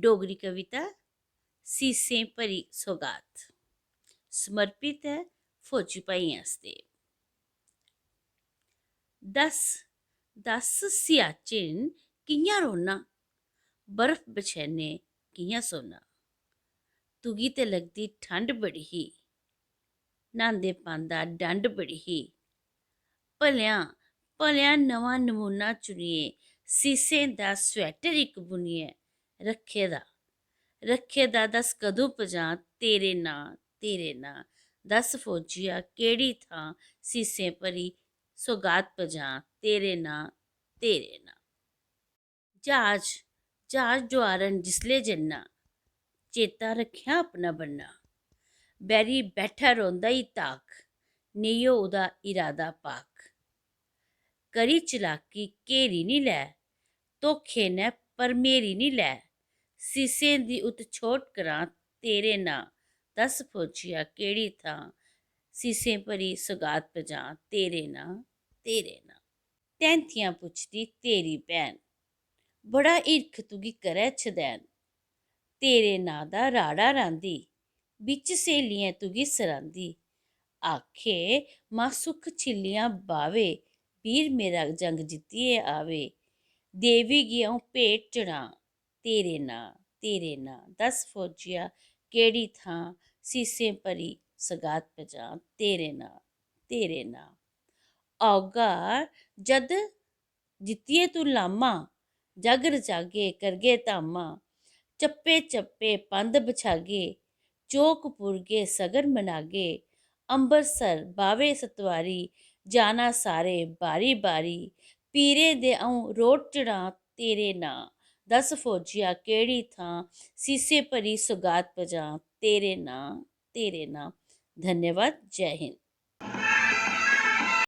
डोगरी कविता सीसें भरी सौगात समर्पित है फौजी भाइयें आस्ते। दस दस सियाचिन कि'यां रौह्ना, बर्फ बछैने कि'यां सोना। तुगी ते लगदी ठंड बड़ी ही, न्हांदे पांदा डंड बड़ी ही। भलेआं भलेआं नवां नमूना चुनियै सीसें दा स्वैटर इक बुनियै रक्खे दा दस कदूं पजां तेरे नां। दस फौजिया केह्ड़ी थां सीसें भरी सौगात पजां तेरे नां। जहाज डोआरन जिसले जन्ना, चेता रक्खेआं अपना बन्ना। बैरी बैठा रौंह्दा ई ताक, नेईं ओह्दा इरादा पाक। करी चलाकी घेरी नी लै, धोखे नै पर मेरी नी लै। सीसें दी उत छोट करां तेरे नां। दस फौजिया केह्ड़ी थां सीसें भरी सौगात पजां तेरे नां। तैंथियां पुछदी तेरी भैन, बड़ा हिरख तुगी करै छदैन। तेरे नां दा राड़ा रांदी, बिच्च स्हेलियें तुगी सरांदी। आखे मां सुख छिल्लियां बावे, वीर मेरा जंग जित्तियै आवे। देवी गी अ'ऊं भेंट चढ़ां तेरे नां। दस फौजिया केह्ड़ी थां सीसें भरी सौगात पजां तेरे नां। औगा जद जित्तियै तू लामा, जग रचागे करगे धामां। चप्पे चप्पे पंध बछागे, चौक पुरगे सगन मनागे। अम्बरसर बावे सतवारी, जाना सारे बारी बारी। पीरें दे अ'ऊं रोट चढ़ां तेरे नां। दस फौजिया केह्ड़ी थां सीसें भरी सौगात पजां तेरे नां। धन्यवाद। जय हिंद।